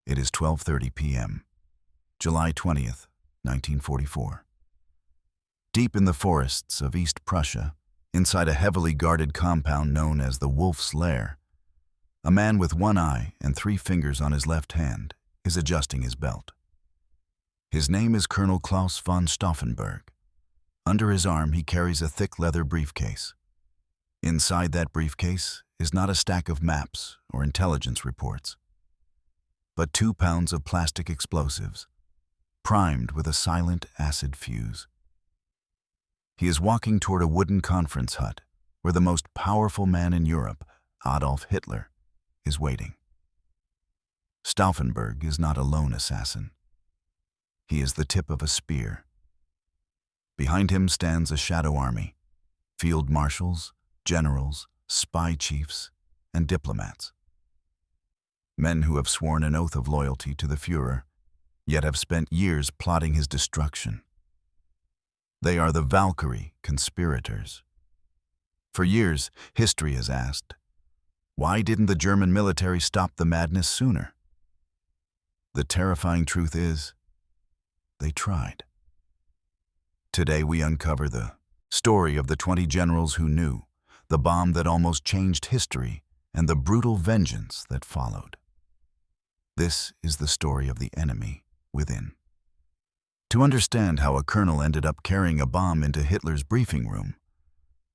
It is 12:30 p.m., July 20th, 1944. Deep in the forests of East Prussia, inside a heavily guarded compound known as the Wolf's Lair, a man with one eye and 3 fingers on his left hand is adjusting his belt. His name is Colonel Claus von Stauffenberg. Under his arm, he carries a thick leather briefcase. Inside that briefcase is not a stack of maps or intelligence reports, but 2 pounds of plastic explosives, primed with a silent acid fuse. He is walking toward a wooden conference hut where the most powerful man in Europe, Adolf Hitler, is waiting. Stauffenberg is not a lone assassin. He is the tip of a spear. Behind him stands a shadow army, field marshals, generals, spy chiefs, and diplomats. Men who have sworn an oath of loyalty to the Führer, yet have spent years plotting his destruction. They are the Valkyrie conspirators. For years, history has asked, why didn't the German military stop the madness sooner? The terrifying truth is, they tried. Today we uncover the story of the 20 generals who knew, the bomb that almost changed history, and the brutal vengeance that followed. This is the story of the enemy within. To understand how a colonel ended up carrying a bomb into Hitler's briefing room,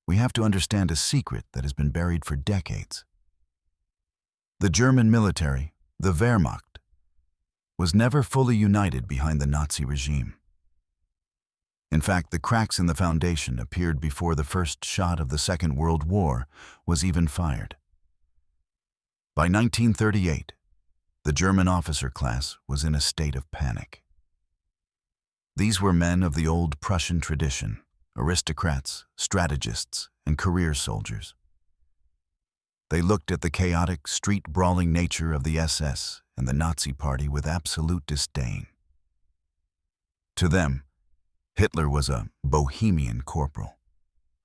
we have to understand a secret that has been buried for decades. The German military, the Wehrmacht, was never fully united behind the Nazi regime. In fact, the cracks in the foundation appeared before the first shot of the Second World War was even fired. By 1938, the German officer class was in a state of panic. These were men of the old Prussian tradition, aristocrats, strategists, and career soldiers. They looked at the chaotic, street-brawling nature of the SS and the Nazi Party with absolute disdain. To them, Hitler was a bohemian corporal,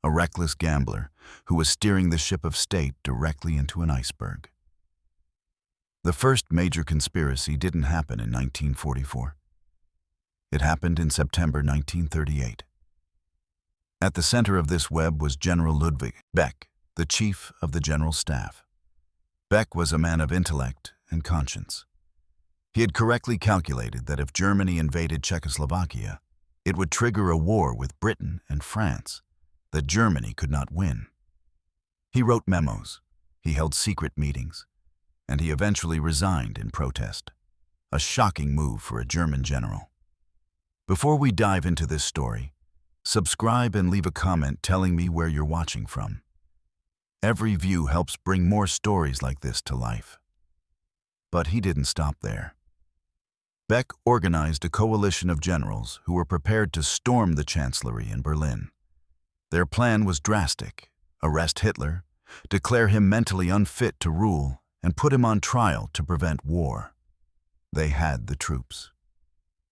a reckless gambler who was steering the ship of state directly into an iceberg. The first major conspiracy didn't happen in 1944. It happened in September 1938. At the center of this web was General Ludwig Beck, the chief of the General Staff. Beck was a man of intellect and conscience. He had correctly calculated that if Germany invaded Czechoslovakia, it would trigger a war with Britain and France that Germany could not win. He wrote memos, he held secret meetings, and he eventually resigned in protest, a shocking move for a German general. Before we dive into this story, subscribe and leave a comment telling me where you're watching from. Every view helps bring more stories like this to life. But he didn't stop there. Beck organized a coalition of generals who were prepared to storm the Chancellery in Berlin. Their plan was drastic: arrest Hitler, declare him mentally unfit to rule, and put him on trial to prevent war. They had the troops.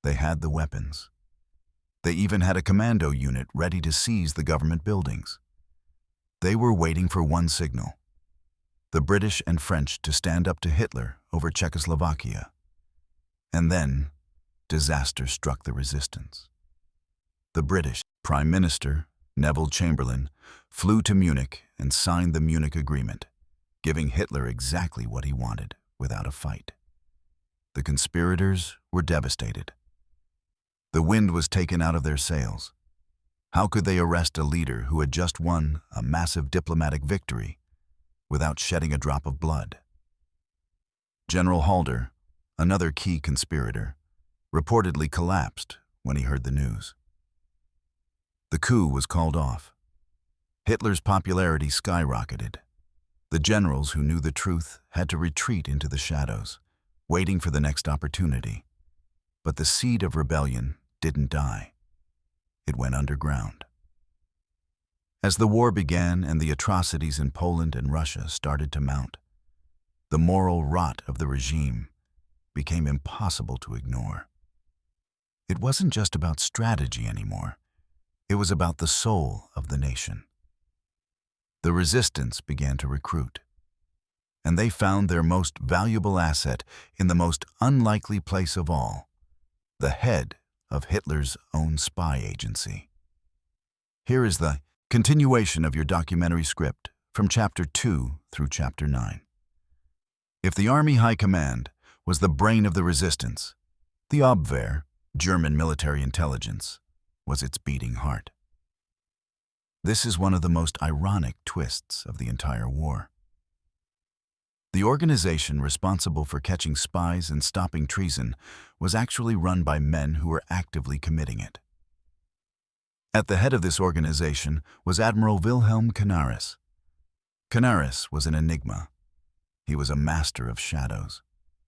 They had the weapons. They even had a commando unit ready to seize the government buildings. They were waiting for one signal: the British and French to stand up to Hitler over Czechoslovakia. And then, disaster struck the resistance. The British Prime Minister, Neville Chamberlain, flew to Munich and signed the Munich Agreement, giving Hitler exactly what he wanted without a fight. The conspirators were devastated. The wind was taken out of their sails. How could they arrest a leader who had just won a massive diplomatic victory without shedding a drop of blood? General Halder, another key conspirator, reportedly collapsed when he heard the news. The coup was called off. Hitler's popularity skyrocketed. The generals who knew the truth had to retreat into the shadows, waiting for the next opportunity. But the seed of rebellion didn't die. It went underground. As the war began and the atrocities in Poland and Russia started to mount, the moral rot of the regime became impossible to ignore. It wasn't just about strategy anymore. It was about the soul of the nation. The resistance began to recruit. and they found their most valuable asset in the most unlikely place of all, the head of Hitler's own spy agency. Here is the continuation of your documentary script from Chapter 2 through Chapter 9. If the Army High Command was the brain of the resistance, the Abwehr, German military intelligence, was its beating heart. This is one of the most ironic twists of the entire war. The organization responsible for catching spies and stopping treason was actually run by men who were actively committing it. At the head of this organization was Admiral Wilhelm Canaris. Canaris was an enigma. He was a master of shadows,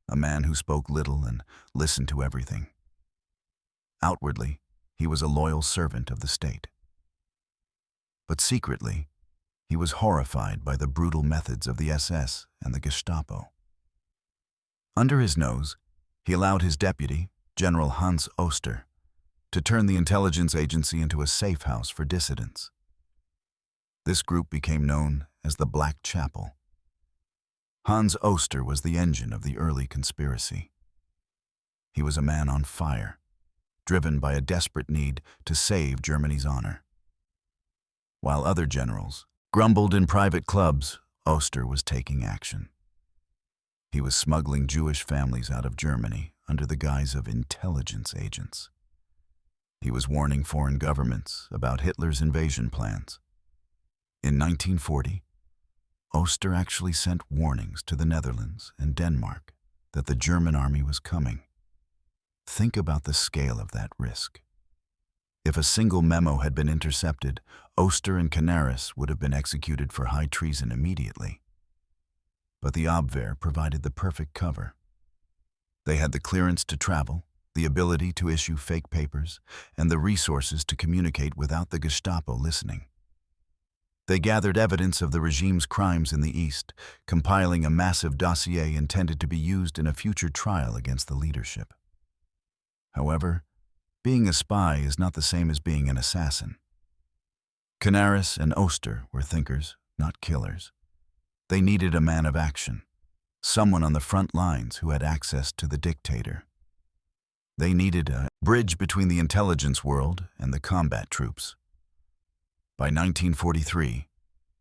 a man who spoke little and listened to everything. Outwardly, he was a loyal servant of the state. But secretly, he was horrified by the brutal methods of the SS and the Gestapo. Under his nose, he allowed his deputy, General Hans Oster, to turn the intelligence agency into a safe house for dissidents. This group became known as the Black Chapel. Hans Oster was the engine of the early conspiracy. He was a man on fire, driven by a desperate need to save Germany's honor. While other generals grumbled in private clubs, Oster was taking action. He was smuggling Jewish families out of Germany under the guise of intelligence agents. He was warning foreign governments about Hitler's invasion plans. In 1940, Oster actually sent warnings to the Netherlands and Denmark that the German army was coming. Think about the scale of that risk. If a single memo had been intercepted, Oster and Canaris would have been executed for high treason immediately. But the Abwehr provided the perfect cover. They had the clearance to travel, the ability to issue fake papers, and the resources to communicate without the Gestapo listening. They gathered evidence of the regime's crimes in the East, compiling a massive dossier intended to be used in a future trial against the leadership. However, being a spy is not the same as being an assassin. Canaris and Oster were thinkers, not killers. They needed a man of action, someone on the front lines who had access to the dictator. They needed a bridge between the intelligence world and the combat troops. By 1943,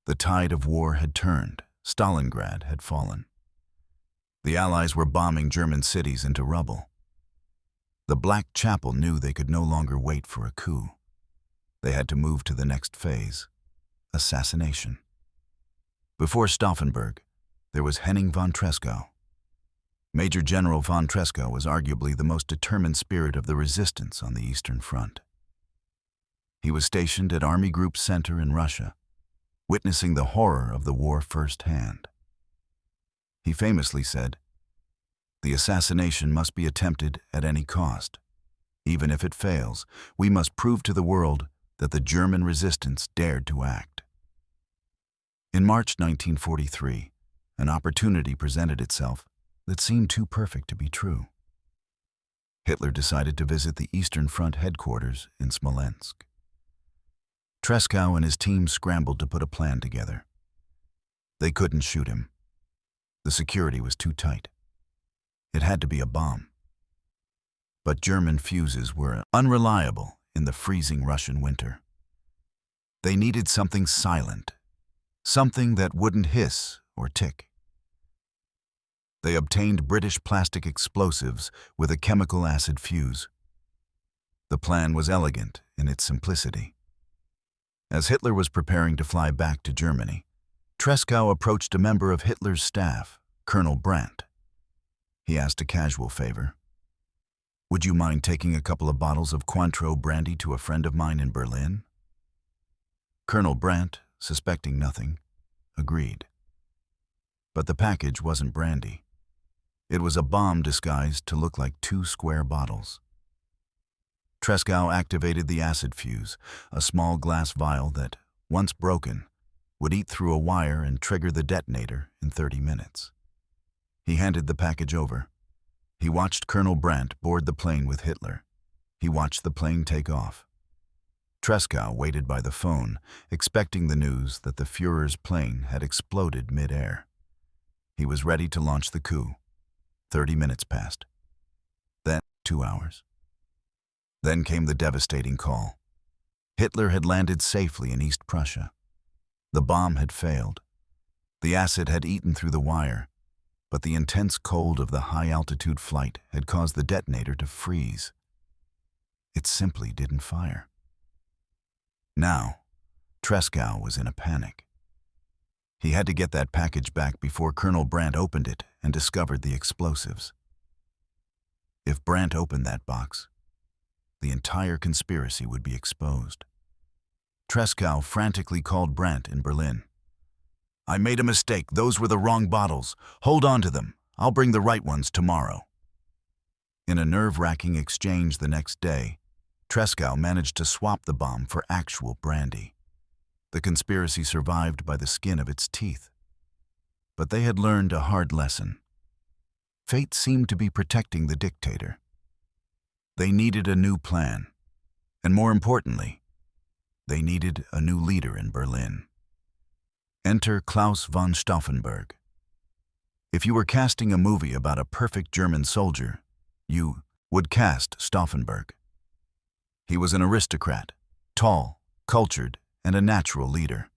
the tide of war had turned. Stalingrad had fallen. The Allies were bombing German cities into rubble. The Black Chapel knew they could no longer wait for a coup. They had to move to the next phase, assassination. Before Stauffenberg, there was Henning von Tresckow. Major General von Tresckow was arguably the most determined spirit of the resistance on the Eastern Front. He was stationed at Army Group Center in Russia, witnessing the horror of the war firsthand. He famously said, "The assassination must be attempted at any cost. Even if it fails, we must prove to the world that the German resistance dared to act." In March 1943, an opportunity presented itself that seemed too perfect to be true. Hitler decided to visit the Eastern Front headquarters in Smolensk. Tresckow and his team scrambled to put a plan together. They couldn't shoot him. The security was too tight. It had to be a bomb. But German fuses were unreliable in the freezing Russian winter. They needed something silent, something that wouldn't hiss or tick. They obtained British plastic explosives with a chemical acid fuse. The plan was elegant in its simplicity. As Hitler was preparing to fly back to Germany, Tresckow approached a member of Hitler's staff, Colonel Brandt. He asked a casual favor. "Would you mind taking a couple of bottles of Cointreau brandy to a friend of mine in Berlin?" Colonel Brandt, suspecting nothing, agreed. But the package wasn't brandy. It was a bomb disguised to look like 2 square bottles. Tresckow activated the acid fuse, a small glass vial that, once broken, would eat through a wire and trigger the detonator in 30 minutes. He handed the package over. He watched Colonel Brandt board the plane with Hitler. He watched the plane take off. Tresckow waited by the phone, expecting the news that the Führer's plane had exploded mid-air. He was ready to launch the coup. 30 minutes passed. Then 2 hours. Then came the devastating call. Hitler had landed safely in East Prussia. The bomb had failed. The acid had eaten through the wire, but the intense cold of the high-altitude flight had caused the detonator to freeze. It simply didn't fire. Now, Tresckow was in a panic. He had to get that package back before Colonel Brandt opened it and discovered the explosives. If Brandt opened that box, the entire conspiracy would be exposed. Tresckow frantically called Brandt in Berlin. "I made a mistake. Those were the wrong bottles. Hold on to them. I'll bring the right ones tomorrow." In a nerve-wracking exchange the next day, Tresckow managed to swap the bomb for actual brandy. The conspiracy survived by the skin of its teeth. But they had learned a hard lesson. Fate seemed to be protecting the dictator. They needed a new plan, and more importantly, they needed a new leader in Berlin. Enter Claus von Stauffenberg. If you were casting a movie about a perfect German soldier, you would cast Stauffenberg. He was an aristocrat, tall, cultured, and a natural leader.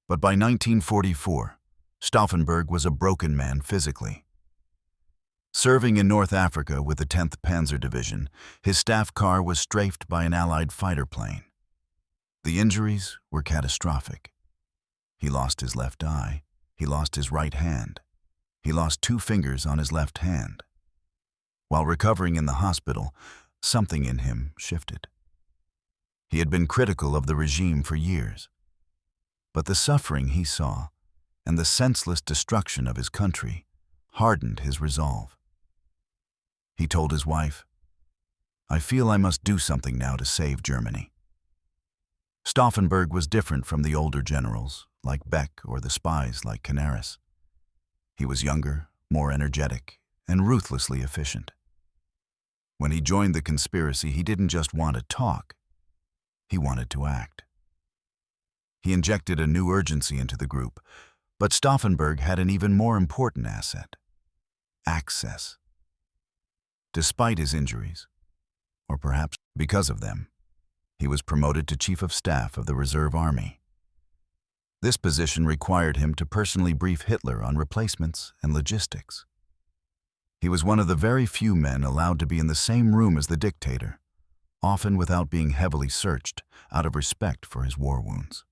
But by 1944, Stauffenberg was a broken man physically. Serving in North Africa with the 10th Panzer Division, his staff car was strafed by an Allied fighter plane. The injuries were catastrophic. He lost his left eye, he lost his right hand, he lost 2 fingers on his left hand. While recovering in the hospital, something in him shifted. He had been critical of the regime for years, but the suffering he saw and the senseless destruction of his country hardened his resolve. He told his wife, "I feel I must do something now to save Germany." Stauffenberg was different from the older generals, like Beck, or the spies like Canaris. He was younger, more energetic, and ruthlessly efficient. When he joined the conspiracy, he didn't just want to talk, he wanted to act. He injected a new urgency into the group, but Stauffenberg had an even more important asset: access. Despite his injuries, or perhaps because of them, he was promoted to Chief of Staff of the Reserve Army. This position required him to personally brief Hitler on replacements and logistics. He was one of the very few men allowed to be in the same room as the dictator, often without being heavily searched, out of respect for his war wounds.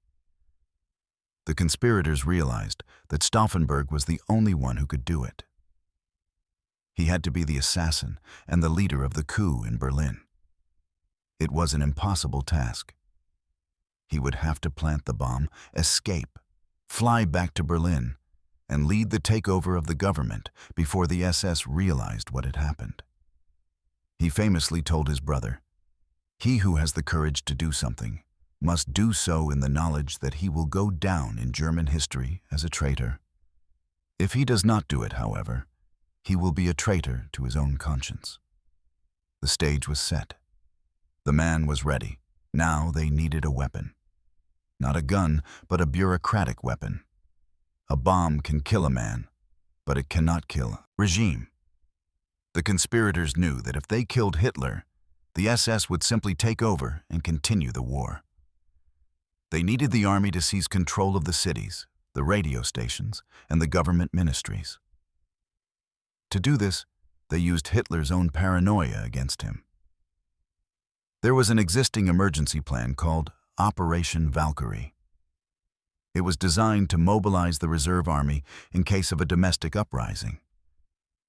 The conspirators realized that Stauffenberg was the only one who could do it. He had to be the assassin and the leader of the coup in Berlin. It was an impossible task. He would have to plant the bomb, escape, fly back to Berlin, and lead the takeover of the government before the SS realized what had happened. He famously told his brother, "He who has the courage to do something must do so in the knowledge that he will go down in German history as a traitor. If he does not do it, however, he will be a traitor to his own conscience." The stage was set. The man was ready. Now they needed a weapon. Not a gun, but a bureaucratic weapon. A bomb can kill a man, but it cannot kill a regime. The conspirators knew that if they killed Hitler, the SS would simply take over and continue the war. They needed the army to seize control of the cities, the radio stations, and the government ministries. To do this, they used Hitler's own paranoia against him. There was an existing emergency plan called Operation Valkyrie. It was designed to mobilize the reserve army in case of a domestic uprising.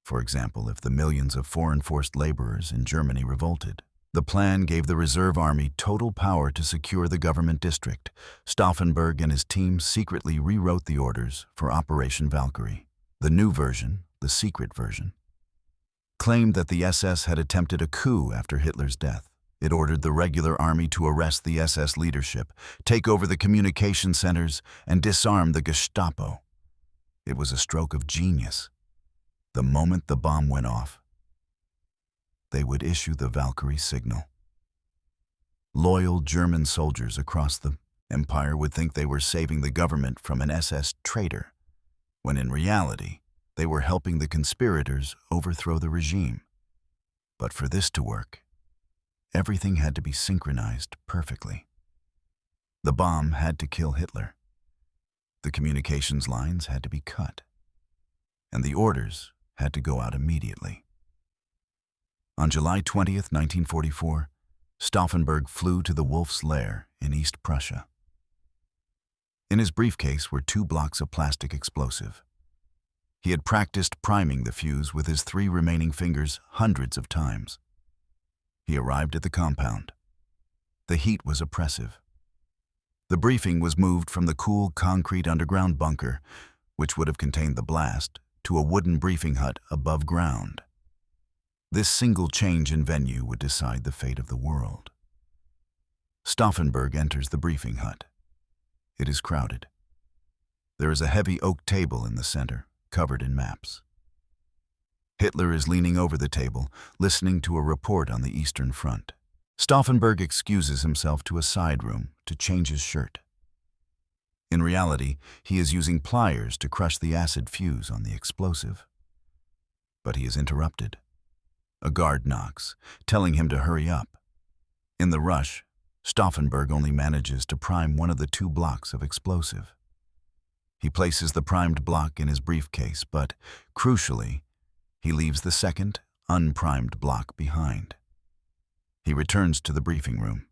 For example, if the millions of foreign forced laborers in Germany revolted. The plan gave the reserve army total power to secure the government district. Stauffenberg and his team secretly rewrote the orders for Operation Valkyrie. The new version, the secret version, claimed that the SS had attempted a coup after Hitler's death. It ordered the regular army to arrest the SS leadership, take over the communication centers, and disarm the Gestapo. It was a stroke of genius. The moment the bomb went off, they would issue the Valkyrie signal. Loyal German soldiers across the empire would think they were saving the government from an SS traitor, when in reality, they were helping the conspirators overthrow the regime. But for this to work, everything had to be synchronized perfectly. The bomb had to kill Hitler. The communications lines had to be cut. And the orders had to go out immediately. On July 20th, 1944, Stauffenberg flew to the Wolf's Lair in East Prussia. In his briefcase were 2 blocks of plastic explosive. He had practiced priming the fuse with his 3 remaining fingers hundreds of times. He arrived at the compound. The heat was oppressive. The briefing was moved from the cool concrete underground bunker, which would have contained the blast, to a wooden briefing hut above ground. This single change in venue would decide the fate of the world. Stauffenberg enters the briefing hut. It is crowded. There is a heavy oak table in the center, covered in maps. Hitler is leaning over the table, listening to a report on the Eastern Front. Stauffenberg excuses himself to a side room to change his shirt. In reality, he is using pliers to crush the acid fuse on the explosive. But he is interrupted. A guard knocks, telling him to hurry up. In the rush, Stauffenberg only manages to prime one of the 2 blocks of explosive. He places the primed block in his briefcase, but, crucially, he leaves the second, unprimed block behind. He returns to the briefing room.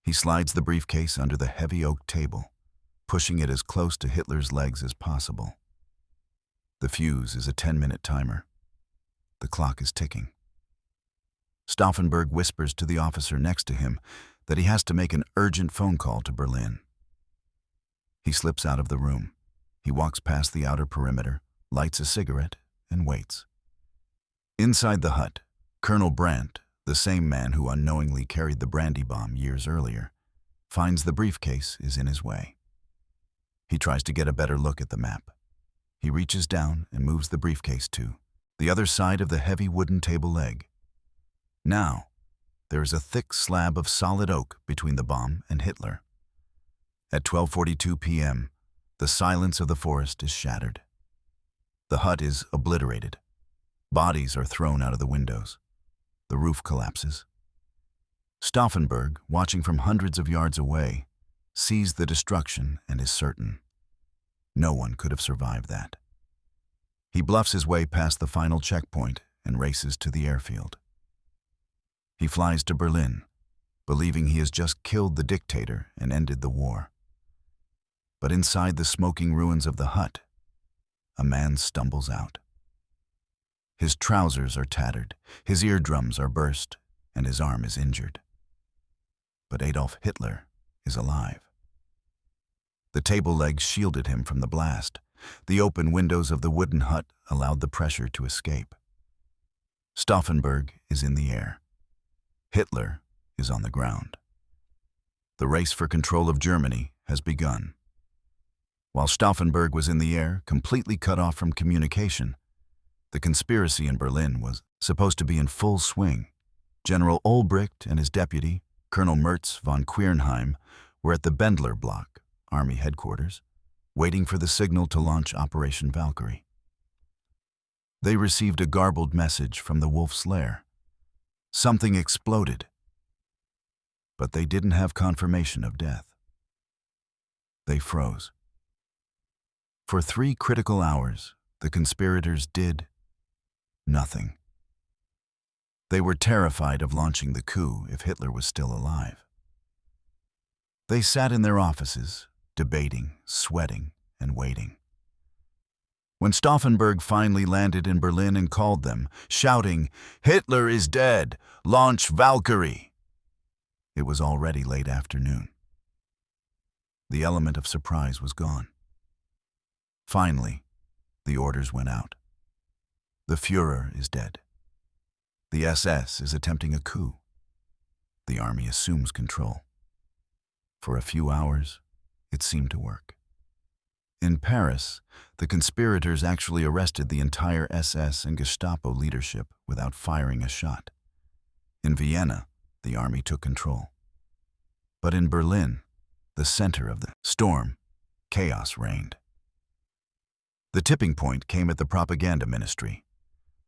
He slides the briefcase under the heavy oak table, pushing it as close to Hitler's legs as possible. The fuse is a 10-minute timer. The clock is ticking. Stauffenberg whispers to the officer next to him that he has to make an urgent phone call to Berlin. He slips out of the room. He walks past the outer perimeter, lights a cigarette, and waits. Inside the hut, Colonel Brandt, the same man who unknowingly carried the Brandy bomb years earlier, finds the briefcase is in his way. He tries to get a better look at the map. He reaches down and moves the briefcase to the other side of the heavy wooden table leg. Now, there is a thick slab of solid oak between the bomb and Hitler. At 12:42 p.m., the silence of the forest is shattered. The hut is obliterated. Bodies are thrown out of the windows. The roof collapses. Stauffenberg, watching from hundreds of yards away, sees the destruction and is certain. No one could have survived that. He bluffs his way past the final checkpoint and races to the airfield. He flies to Berlin, believing he has just killed the dictator and ended the war. But inside the smoking ruins of the hut, a man stumbles out. His trousers are tattered, his eardrums are burst, and his arm is injured. But Adolf Hitler is alive. The table legs shielded him from the blast. The open windows of the wooden hut allowed the pressure to escape. Stauffenberg is in the air. Hitler is on the ground. The race for control of Germany has begun. While Stauffenberg was in the air, completely cut off from communication, the conspiracy in Berlin was supposed to be in full swing. General Olbricht and his deputy, Colonel Merz von Quernheim, were at the Bendler Block, Army headquarters, waiting for the signal to launch Operation Valkyrie. They received a garbled message from the Wolf's Lair. Something exploded, but they didn't have confirmation of death. They froze. For 3 critical hours, the conspirators did nothing. They were terrified of launching the coup if Hitler was still alive. They sat in their offices, debating, sweating, and waiting. When Stauffenberg finally landed in Berlin and called them, shouting, "Hitler is dead! Launch Valkyrie!" it was already late afternoon. The element of surprise was gone. Finally, the orders went out. The Führer is dead. The SS is attempting a coup. The army assumes control. For a few hours, it seemed to work. In Paris, the conspirators actually arrested the entire SS and Gestapo leadership without firing a shot. In Vienna, the army took control. But in Berlin, the center of the storm, chaos reigned. The tipping point came at the propaganda ministry.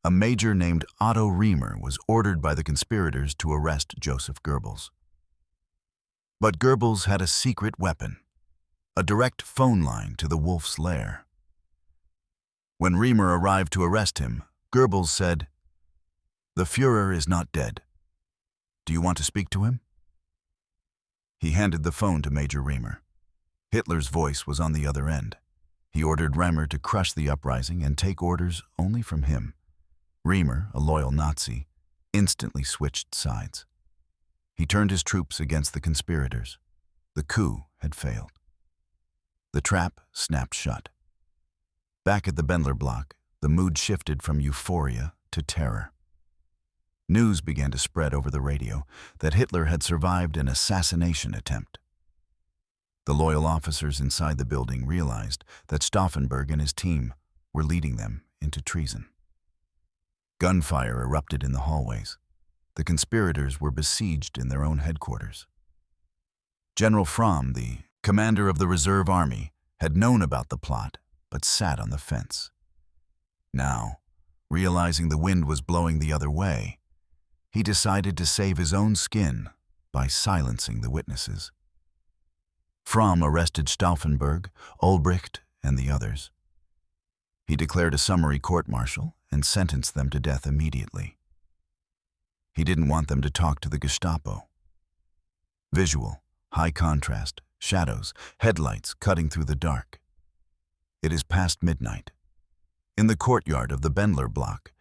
A major named Otto Riemer was ordered by the conspirators to arrest Joseph Goebbels. But Goebbels had a secret weapon, a direct phone line to the Wolf's lair. When Riemer arrived to arrest him, Goebbels said, "The Führer is not dead. Do you want to speak to him?" He handed the phone to Major Riemer. Hitler's voice was on the other end. He ordered Riemer to crush the uprising and take orders only from him. Riemer, a loyal Nazi, instantly switched sides. He turned his troops against the conspirators. The coup had failed. The trap snapped shut. Back at the Bendler block, the mood shifted from euphoria to terror. News began to spread over the radio that Hitler had survived an assassination attempt. The loyal officers inside the building realized that Stauffenberg and his team were leading them into treason. Gunfire erupted in the hallways. The conspirators were besieged in their own headquarters. General Fromm, the commander of the reserve army, had known about the plot, but sat on the fence. Now, realizing the wind was blowing the other way, he decided to save his own skin by silencing the witnesses. Fromm arrested Stauffenberg, Ulbricht, and the others. He declared a summary court-martial and sentenced them to death immediately. He didn't want them to talk to the Gestapo. Visual, high contrast, shadows, headlights cutting through the dark. It is past midnight. In the courtyard of the Bendler block,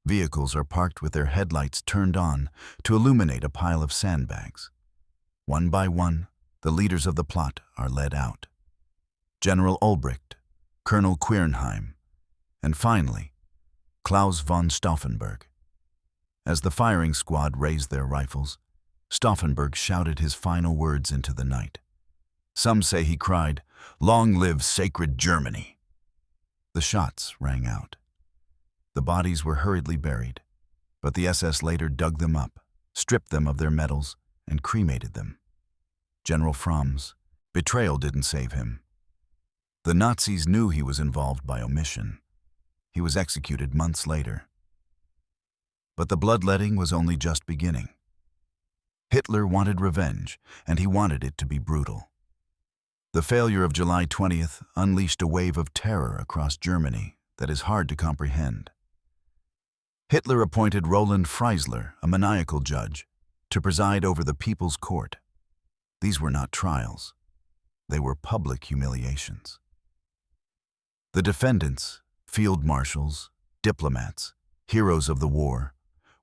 vehicles are parked with their headlights turned on to illuminate a pile of sandbags. One by one, the leaders of the plot are led out. General Ulbricht, Colonel Quirnheim, and finally, Claus von Stauffenberg. As the firing squad raised their rifles, Stauffenberg shouted his final words into the night. Some say he cried, "Long live sacred Germany!" The shots rang out. The bodies were hurriedly buried, but the SS later dug them up, stripped them of their medals, and cremated them. General Fromm's betrayal didn't save him. The Nazis knew he was involved by omission. He was executed months later. But the bloodletting was only just beginning. Hitler wanted revenge, and he wanted it to be brutal. The failure of July 20th unleashed a wave of terror across Germany that is hard to comprehend. Hitler appointed Roland Freisler, a maniacal judge, to preside over the People's Court. These were not trials. They were public humiliations. The defendants, field marshals, diplomats, heroes of the war,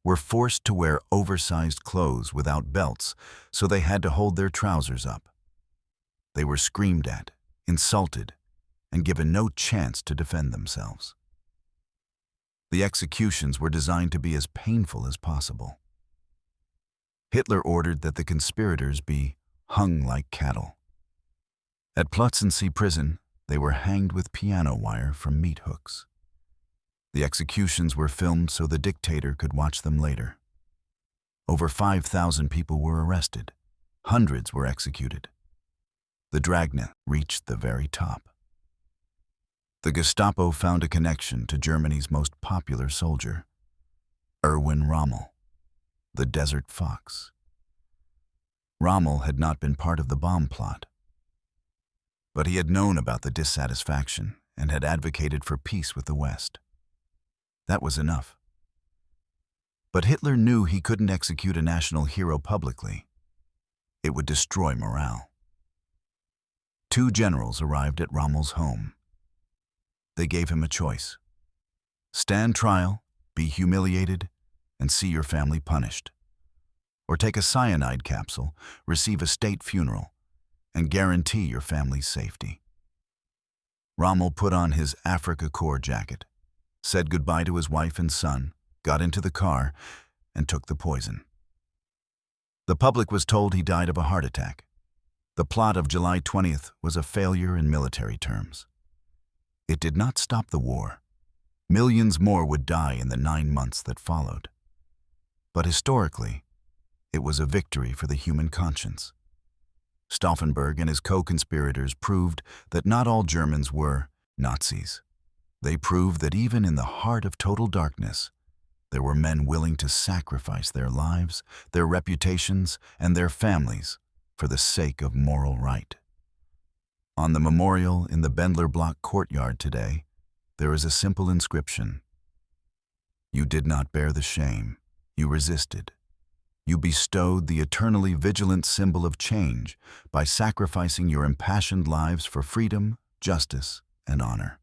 were forced to wear oversized clothes without belts, so they had to hold their trousers up. They were screamed at, insulted, and given no chance to defend themselves. The executions were designed to be as painful as possible. Hitler ordered that the conspirators be hung like cattle. At Plötzensee prison, they were hanged with piano wire from meat hooks. The executions were filmed so the dictator could watch them later. Over 5,000 people were arrested. Hundreds were executed. The dragnet reached the very top. The Gestapo found a connection to Germany's most popular soldier, Erwin Rommel, the Desert Fox. Rommel had not been part of the bomb plot, but he had known about the dissatisfaction and had advocated for peace with the West. That was enough. But Hitler knew he couldn't execute a national hero publicly. It would destroy morale. 2 generals arrived at Rommel's home. They gave him a choice. Stand trial, be humiliated, and see your family punished. Or take a cyanide capsule, receive a state funeral, and guarantee your family's safety. Rommel put on his Afrika Korps jacket, said goodbye to his wife and son, got into the car, and took the poison. The public was told he died of a heart attack. The plot of July 20th was a failure in military terms. It did not stop the war. Millions more would die in the 9 months that followed. But historically, it was a victory for the human conscience. Stauffenberg and his co-conspirators proved that not all Germans were Nazis. They prove that even in the heart of total darkness, there were men willing to sacrifice their lives, their reputations, and their families for the sake of moral right. On the memorial in the Bendler Block courtyard today, there is a simple inscription. You did not bear the shame. You resisted. You bestowed the eternally vigilant symbol of change by sacrificing your impassioned lives for freedom, justice, and honor.